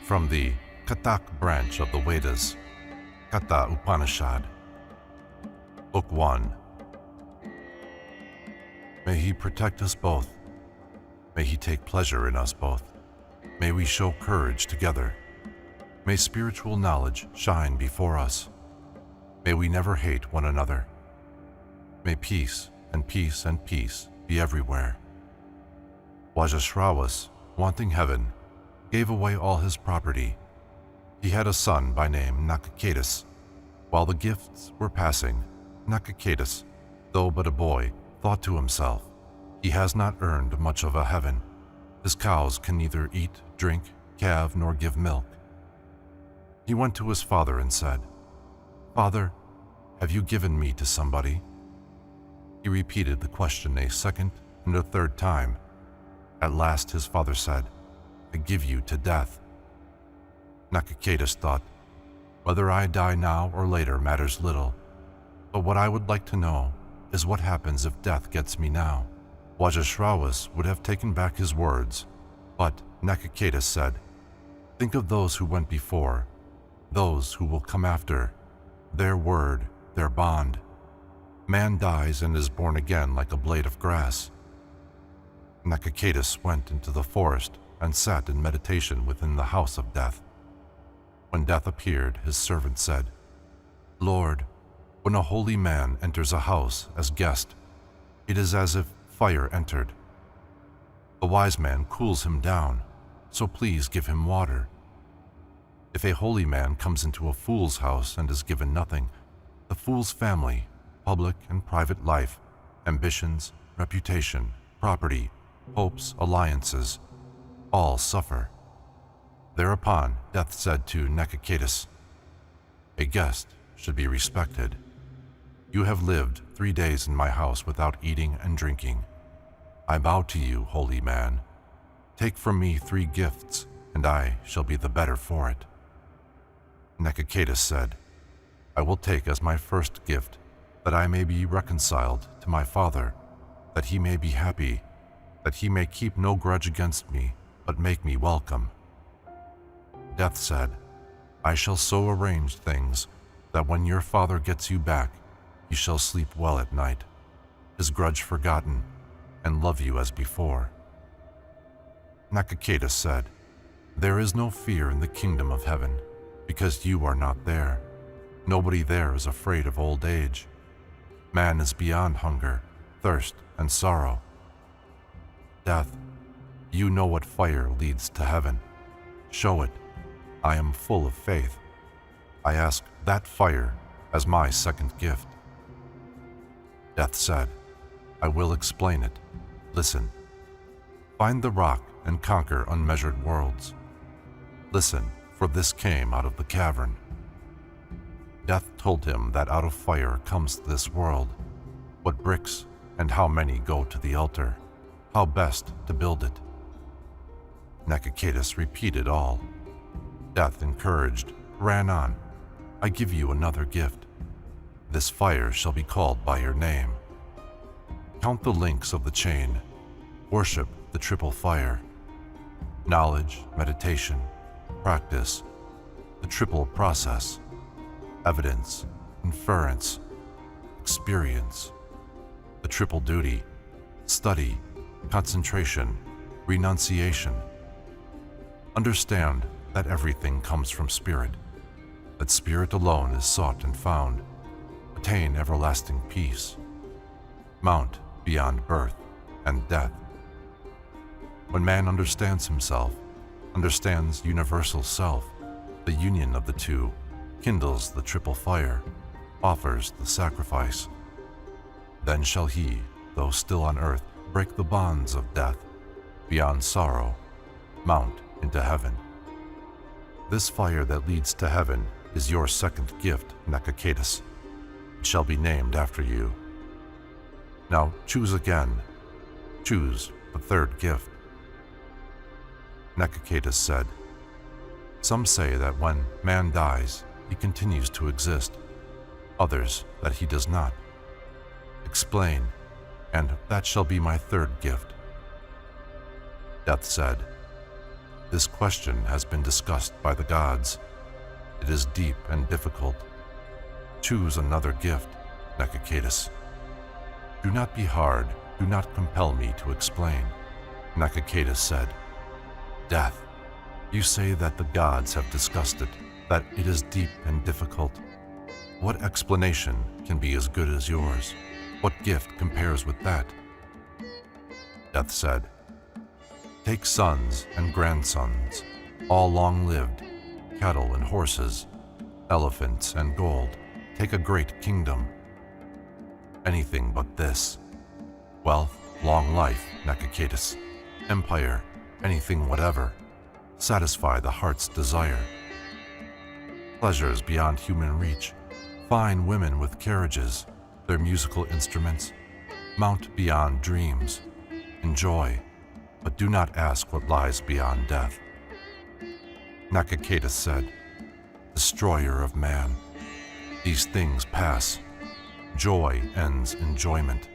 From the Katha branch of the Vedas, Katha Upanishad, Book 1. May He protect us both. May He take pleasure in us both. May we show courage together. May spiritual knowledge shine before us. May we never hate one another. May peace and peace and peace be everywhere. Vajashravas, wanting heaven, gave away all his property. He had a son by name Nachiketas. While the gifts were passing, Nachiketas, though but a boy, thought to himself, "He has not earned much of a heaven. His cows can neither eat, drink, calve, nor give milk." He went to his father and said, "Father, have you given me to somebody?" He repeated the question a second and a third time. At last his father said, "I give you to death." Nachiketas thought, "Whether I die now or later matters little, but what I would like to know is what happens if death gets me now." Vajashravas would have taken back his words, but Nachiketas said, "Think of those who went before, those who will come after, their word, their bond. Man dies and is born again like a blade of grass." Nachiketas went into the forest and sat in meditation within the house of death. When death appeared, his servant said, "Lord, when a holy man enters a house as guest, it is as if fire entered. The wise man cools him down, so please give him water. If a holy man comes into a fool's house and is given nothing, the fool's family, public and private life, ambitions, reputation, property, hopes, alliances, all suffer." Thereupon death said to Nachiketas, "A guest should be respected. You have lived 3 days in my house without eating and drinking. I bow to you, holy man. Take from me 3 gifts, and I shall be the better for it." Nachiketas said, "I will take as my first gift that I may be reconciled to my father, that he may be happy, that he may keep no grudge against me, but make me welcome." Death said, "I shall so arrange things that when your father gets you back, he shall sleep well at night, his grudge forgotten, and love you as before." Nachiketas said, "There is no fear in the kingdom of heaven, because you are not there. Nobody there is afraid of old age. Man is beyond hunger, thirst, and sorrow. Death, you know what fire leads to heaven. Show it. I am full of faith. I ask that fire as my second gift." Death said, "I will explain it. Listen. Find the rock and conquer unmeasured worlds. Listen, for this came out of the cavern." Death told him that out of fire comes this world, what bricks and how many go to the altar, how best to build it. Nachiketas repeated all. Death, encouraged, ran on, "I give you another gift. This fire shall be called by your name. Count the links of the chain. Worship the triple fire. Knowledge, meditation, practice, the triple process, evidence, inference, experience, the triple duty, study, concentration, renunciation. Understand that everything comes from spirit, that spirit alone is sought and found. Attain everlasting peace. Mount beyond birth and death." When man understands himself, understands universal self, the union of the two, kindles the triple fire, offers the sacrifice. Then shall he, though still on earth, break the bonds of death, beyond sorrow, mount into heaven. This fire that leads to heaven is your second gift, Nachiketas. It shall be named after you. Now choose again. Choose the third gift. Nachiketas said, "Some say that when man dies, he continues to exist. Others that he does not. Explain, and that shall be my third gift." Death said, This question has been discussed by the gods. It is deep and difficult. Choose another gift, Nachiketas. Do not be hard, do not compel me to explain. Nachiketas said, Death, you say that the gods have discussed it, that it is deep and difficult. What explanation can be as good as yours? What gift compares with that? Death said, Take sons and grandsons, all long-lived, cattle and horses, elephants and gold. Take a great kingdom. Anything but this. Wealth, long life, Nachiketas. Empire, anything whatever. Satisfy the heart's desire. Pleasures beyond human reach. Fine women with carriages, their musical instruments. Mount beyond dreams. Enjoy, but do not ask what lies beyond death. Nachiketas said, Destroyer of man, these things pass. Joy ends enjoyment.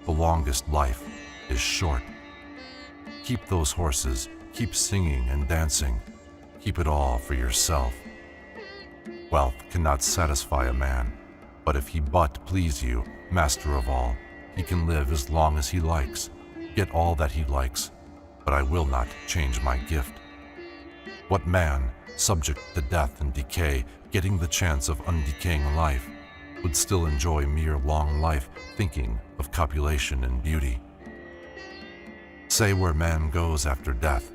The longest life is short. Keep those horses, keep singing and dancing. Keep it all for yourself. Wealth cannot satisfy a man, but if he but please you, master of all, he can live as long as he likes, get all that he likes, but I will not change my gift. What man, subject to death and decay, getting the chance of undecaying life, would still enjoy mere long life thinking of copulation and beauty? Say where man goes after death.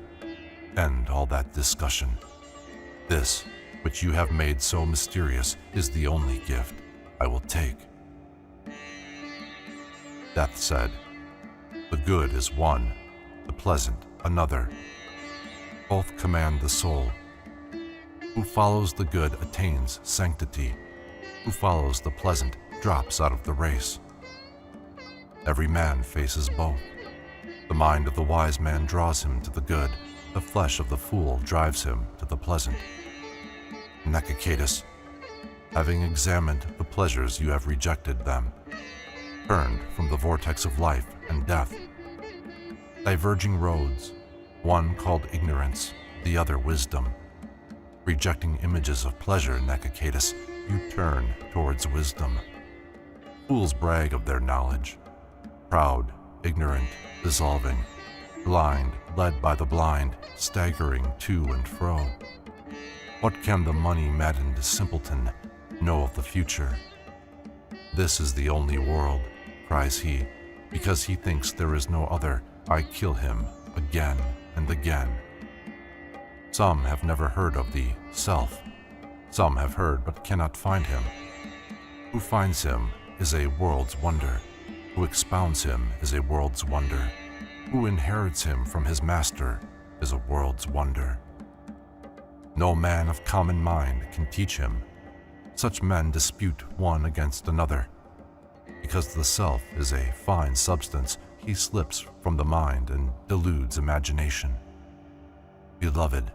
End all that discussion. This, which you have made so mysterious, is the only gift I will take. Death said, The good is one, the pleasant another. Both command the soul. Who follows the good attains sanctity. Who follows the pleasant drops out of the race. Every man faces both. The mind of the wise man draws him to the good. The flesh of the fool drives him to the pleasant. Nachiketas, having examined the pleasures you have rejected them, turned from the vortex of life and death. Diverging roads, one called ignorance, the other wisdom. Rejecting images of pleasure, Nachiketas, you turn towards wisdom. Fools brag of their knowledge. Proud, ignorant, dissolving. Blind, led by the blind, staggering to and fro. What can the money-maddened simpleton know of the future? This is the only world, cries he, because he thinks there is no other. I kill him again and again. Some have never heard of the self. Some have heard but cannot find him. Who finds him is a world's wonder. Who expounds him is a world's wonder. Who inherits him from his master is a world's wonder. No man of common mind can teach him. Such men dispute one against another. Because the self is a fine substance, he slips from the mind and deludes imagination. Beloved,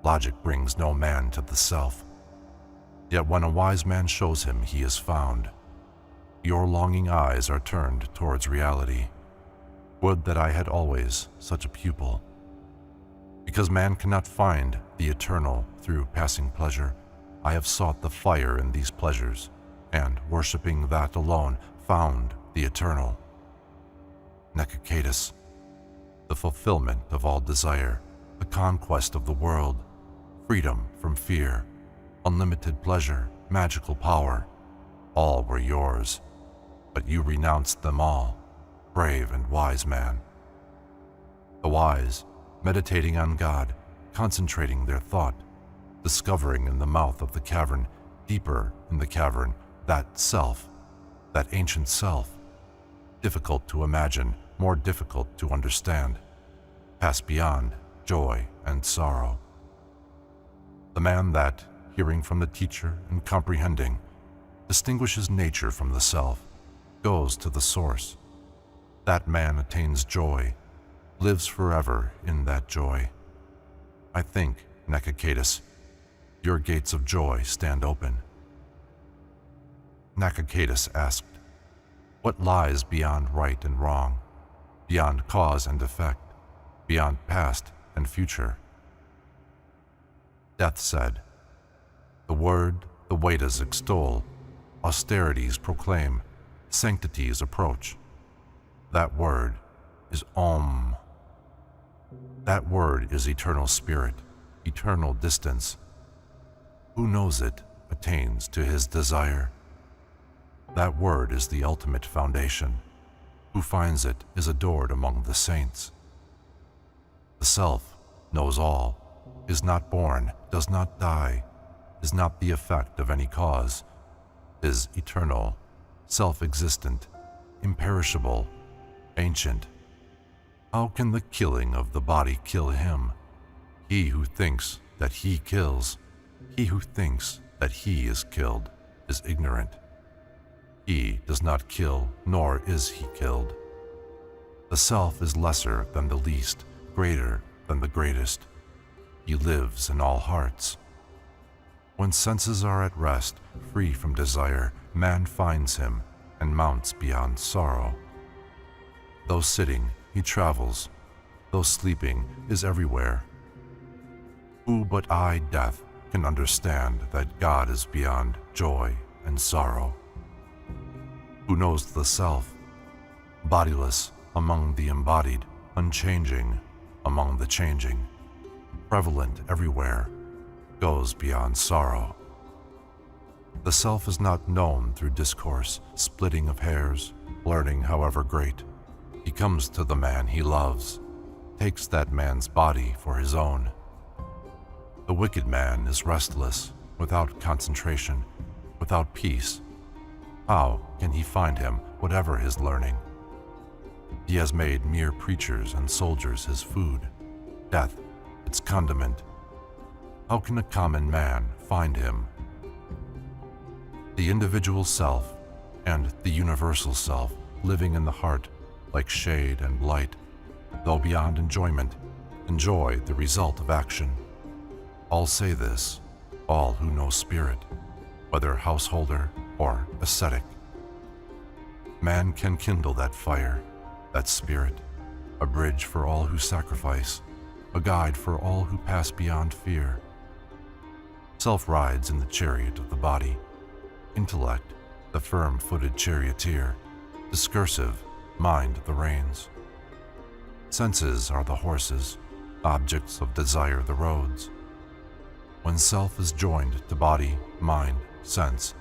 logic brings no man to the self. Yet when a wise man shows him, he is found. Your longing eyes are turned towards reality. Would that I had always such a pupil. Because man cannot find the eternal through passing pleasure, I have sought the fire in these pleasures, and, worshipping that alone, found the eternal. Nachiketas, the fulfillment of all desire, the conquest of the world, freedom from fear, unlimited pleasure, magical power, all were yours, but you renounced them all, brave and wise man. The wise, meditating on God, concentrating their thought, discovering in the mouth of the cavern, deeper in the cavern, that self, that ancient self, difficult to imagine, more difficult to understand, pass beyond joy and sorrow. The man that, hearing from the teacher and comprehending, distinguishes nature from the self, goes to the source. That man attains joy, lives forever in that joy. I think, Nachiketas, your gates of joy stand open. Nachiketas asked, What lies beyond right and wrong, beyond cause and effect, beyond past and future. Death said, "The word the Vedas extol, austerities proclaim, sanctities approach. That word is Om. That word is eternal spirit, eternal distance. Who knows it attains to his desire. That word is the ultimate foundation. Who finds it is adored among the saints. The self knows all, is not born, does not die, is not the effect of any cause, is eternal, self-existent, imperishable, ancient. How can the killing of the body kill him? He who thinks that he kills, he who thinks that he is killed, is ignorant. He does not kill, nor is he killed. The self is lesser than the least, greater than the greatest. He lives in all hearts. When senses are at rest, free from desire, man finds him and mounts beyond sorrow. Though sitting, he travels. Though sleeping, is everywhere. Who but I, death, can understand that God is beyond joy and sorrow? Who knows the self, bodiless among the embodied, unchanging among the changing, prevalent everywhere, goes beyond sorrow. The self is not known through discourse, splitting of hairs, learning however great. He comes to the man he loves, takes that man's body for his own. The wicked man is restless, without concentration, without peace. How can he find him, whatever his learning? He has made mere preachers and soldiers his food, death its condiment. How can a common man find him? The individual self and the universal self, living in the heart like shade and light, though beyond enjoyment, enjoy the result of action. All say this, all who know spirit, whether householder or ascetic. Man can kindle that fire, that spirit, a bridge for all who sacrifice, a guide for all who pass beyond fear. Self rides in the chariot of the body, intellect, the firm-footed charioteer, discursive, mind the reins. Senses are the horses, objects of desire the roads. When self is joined to body, mind, sense,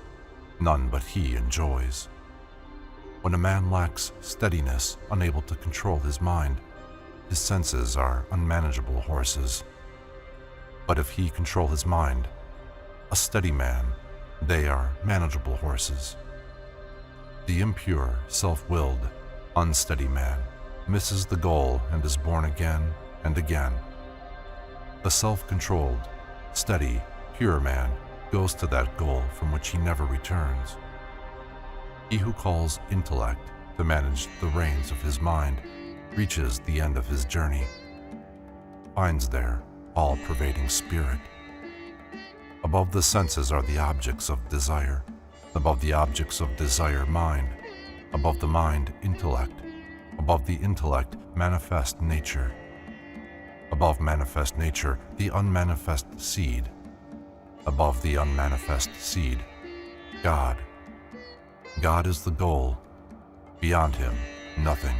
none but he enjoys. When a man lacks steadiness, unable to control his mind, his senses are unmanageable horses. But if he control his mind, a steady man, they are manageable horses. The impure, self-willed, unsteady man misses the goal and is born again and again. The self-controlled, steady, pure man goes to that goal from which he never returns. He who calls intellect to manage the reins of his mind reaches the end of his journey, finds there all-pervading spirit. Above the senses are the objects of desire, above the objects of desire mind, above the mind intellect, above the intellect manifest nature, above manifest nature the unmanifest seed, above the unmanifest seed, God. God is the goal, beyond him nothing.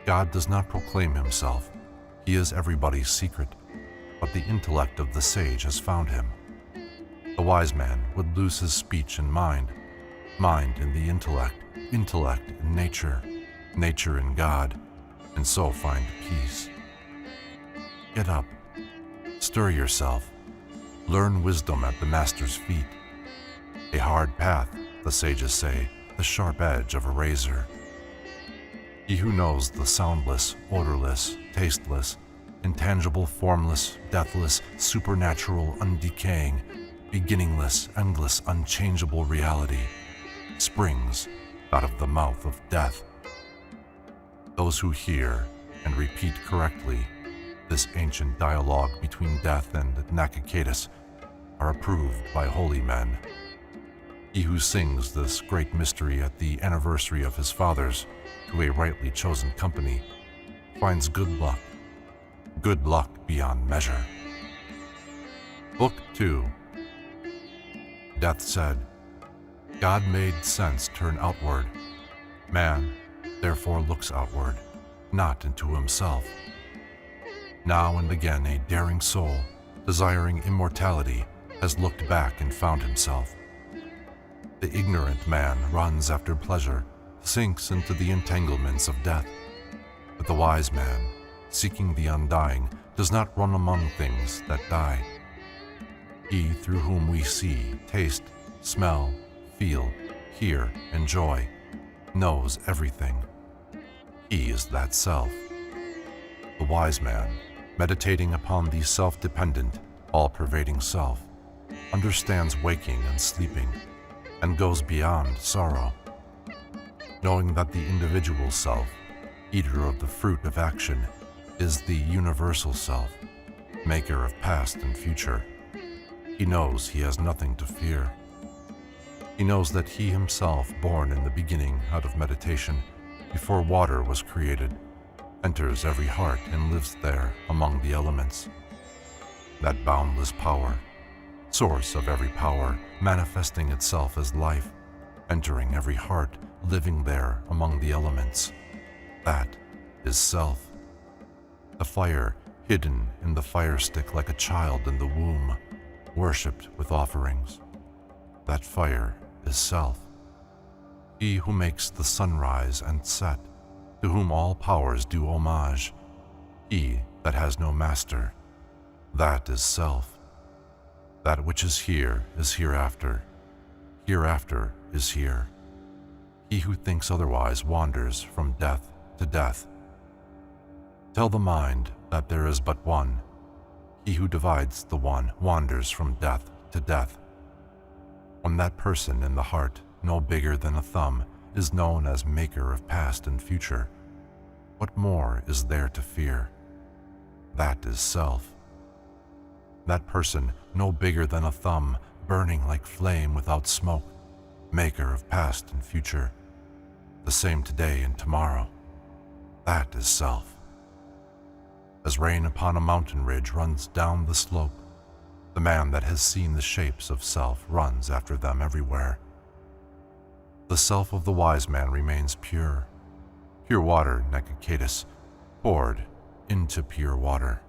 God does not proclaim himself, he is everybody's secret, but the intellect of the sage has found him. The wise man would lose his speech and mind in the intellect, intellect in nature, nature in God, and so find peace. Get up, stir yourself, learn wisdom at the master's feet. A hard path, the sages say, the sharp edge of a razor. He who knows the soundless, odorless, tasteless, intangible, formless, deathless, supernatural, undecaying, beginningless, endless, unchangeable reality springs out of the mouth of death. Those who hear and repeat correctly this ancient dialogue between death and Nachiketas are approved by holy men. He who sings this great mystery at the anniversary of his fathers to a rightly chosen company finds good luck, good luck beyond measure. Book 2. Death said, God made sense turn outward. Man, therefore, looks outward, not into himself. Now and again a daring soul, desiring immortality, has looked back and found himself. The ignorant man runs after pleasure, sinks into the entanglements of death. But the wise man, seeking the undying, does not run among things that die. He through whom we see, taste, smell, feel, hear, enjoy, knows everything. He is that self. The wise man, meditating upon the self-dependent, all-pervading self, understands waking and sleeping, and goes beyond sorrow. Knowing that the individual self, eater of the fruit of action, is the universal self, maker of past and future, he knows he has nothing to fear. He knows that he himself, born in the beginning out of meditation, before water was created, enters every heart and lives there among the elements. That boundless power, source of every power, manifesting itself as life, entering every heart, living there among the elements, that is self. The fire hidden in the fire stick like a child in the womb, worshipped with offerings. That fire is self. He who makes the sunrise and set, to whom all powers do homage, he that has no master, that is self. That which is here is hereafter, hereafter is here. He who thinks otherwise wanders from death to death. Tell the mind that there is but one. He who divides the one wanders from death to death. When that person in the heart, no bigger than a thumb, is known as maker of past and future, what more is there to fear? That is self. That person, no bigger than a thumb, burning like flame without smoke, maker of past and future, the same today and tomorrow, that is self. As rain upon a mountain ridge runs down the slope, the man that has seen the shapes of self runs after them everywhere. The self of the wise man remains pure, pure water, Nachiketas, poured into pure water.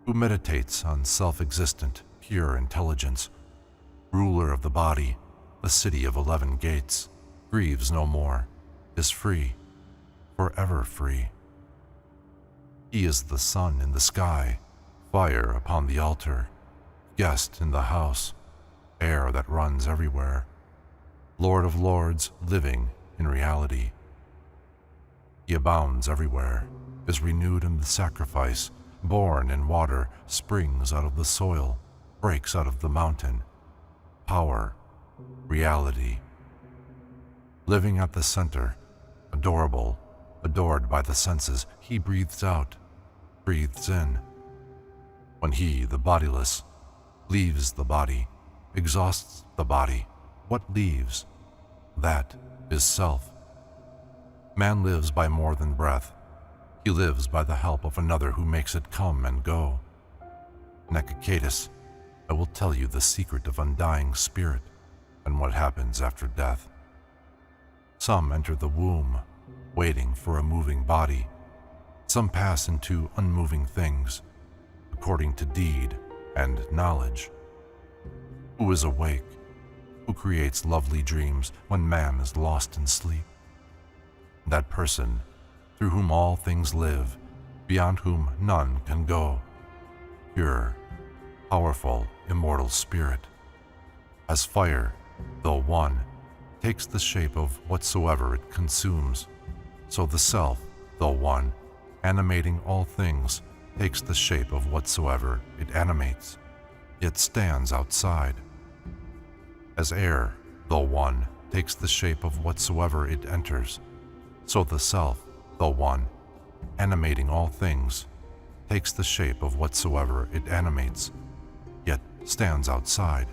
Who meditates on self-existent, pure intelligence, ruler of the body, the city of 11 gates, grieves no more, is free, forever free. He is the sun in the sky, fire upon the altar, guest in the house, air that runs everywhere, Lord of lords living in reality. He abounds everywhere, is renewed in the sacrifice, born in water, springs out of the soil, breaks out of the mountain, power, reality. Living at the center, adorable, adored by the senses, he breathes out, breathes in. When he, the bodiless, leaves the body, exhausts the body, what leaves? That is self. Man lives by more than breath. He lives by the help of another who makes it come and go. Nachiketas, I will tell you the secret of undying spirit and what happens after death. Some enter the womb, waiting for a moving body. Some pass into unmoving things, according to deed and knowledge. Who is awake? Who creates lovely dreams when man is lost in sleep? That person, through whom all things live, beyond whom none can go. Pure, powerful, immortal spirit. As fire, though one, takes the shape of whatsoever it consumes, so the self, though one, animating all things, takes the shape of whatsoever it animates, yet stands outside. As air, though one, takes the shape of whatsoever it enters, so the self, though one, animating all things, takes the shape of whatsoever it animates, yet stands outside.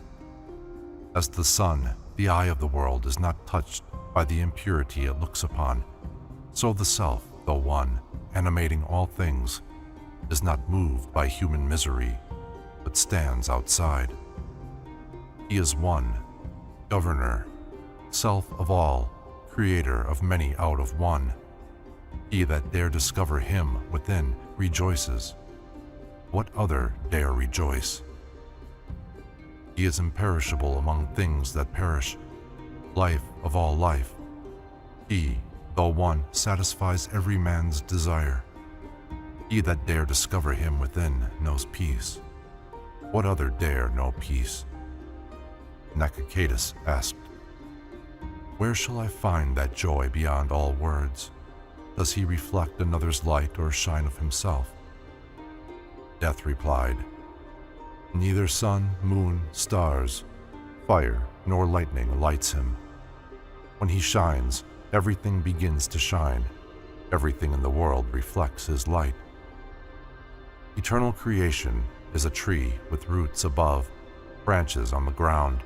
As the sun, the eye of the world, is not touched by the impurity it looks upon, so the self, though one, animating all things, is not moved by human misery, but stands outside. He is one, governor, self of all, creator of many out of one. He that dare discover him within rejoices. What other dare rejoice? He is imperishable among things that perish, life of all life. He, though one, satisfies every man's desire. He that dare discover him within knows peace. What other dare know peace? Nachiketas asked, "Where shall I find that joy beyond all words? Does he reflect another's light or shine of himself?" Death replied, "Neither sun, moon, stars, fire, nor lightning lights him. When he shines, everything begins to shine. Everything in the world reflects his light. Eternal creation is a tree with roots above, branches on the ground.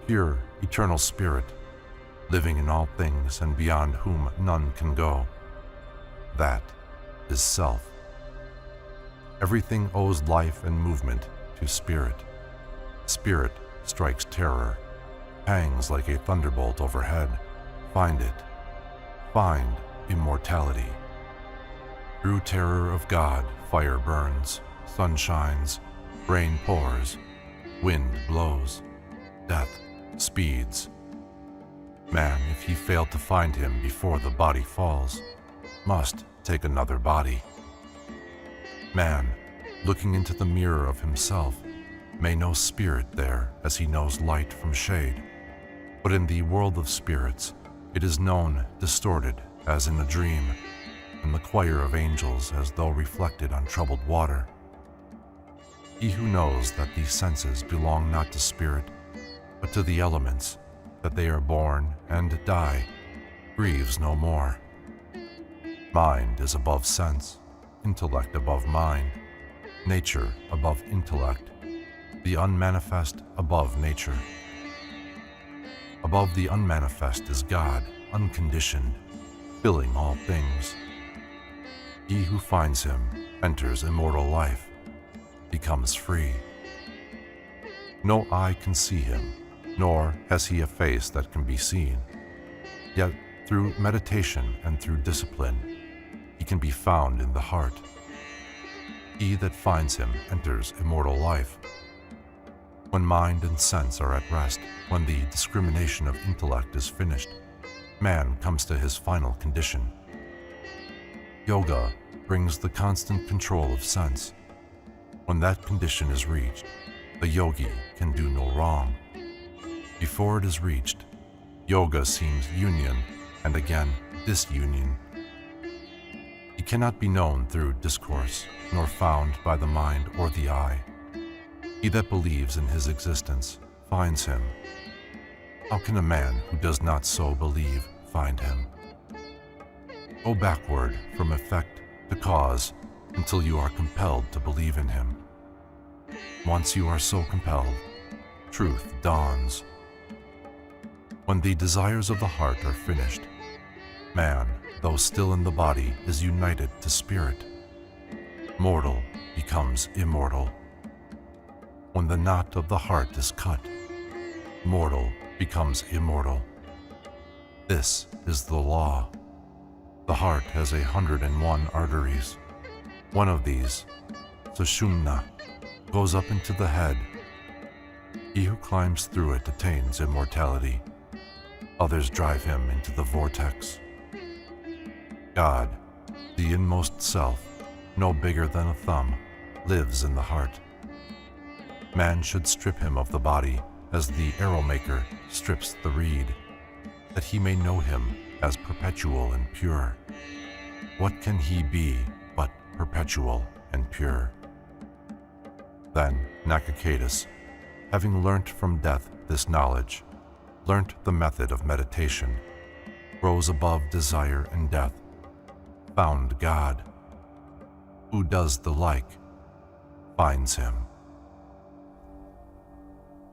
Pure, eternal spirit, living in all things and beyond whom none can go. That is self. Everything owes life and movement to spirit. Spirit strikes terror, hangs like a thunderbolt overhead. Find it. Find immortality. Through terror of God, fire burns, sun shines, rain pours, wind blows, death speeds. Man, if he failed to find him before the body falls, must take another body. Man, looking into the mirror of himself, may know spirit there as he knows light from shade. But in the world of spirits, it is known distorted as in a dream, in the choir of angels as though reflected on troubled water. He who knows that these senses belong not to spirit, but to the elements, that they are born and die, grieves no more. Mind is above sense, intellect above mind, nature above intellect, the unmanifest above nature. Above the unmanifest is God, unconditioned, filling all things. He who finds him enters immortal life, becomes free. No eye can see him, nor has he a face that can be seen. Yet through meditation and through discipline, he can be found in the heart. He that finds him enters immortal life. When mind and sense are at rest, when the discrimination of intellect is finished, man comes to his final condition. Yoga brings the constant control of sense. When that condition is reached, the yogi can do no wrong. Before it is reached, yoga seems union and again disunion. He cannot be known through discourse, nor found by the mind or the eye. He that believes in his existence finds him. How can a man who does not so believe find him? Go backward from effect to cause until you are compelled to believe in him. Once you are so compelled, truth dawns. When the desires of the heart are finished, man, though still in the body, is united to spirit. Mortal becomes immortal. When the knot of the heart is cut, mortal becomes immortal. This is the law. The heart has 101 arteries. One of these, Sushumna, goes up into the head. He who climbs through it attains immortality. Others drive him into the vortex. God, the inmost self, no bigger than a thumb, lives in the heart. Man should strip him of the body as the arrow-maker strips the reed, that he may know him as perpetual and pure. What can he be but perpetual and pure? Then Nachiketas, having learnt from death this knowledge, learnt the method of meditation, rose above desire and death, found God. Who does the like finds him.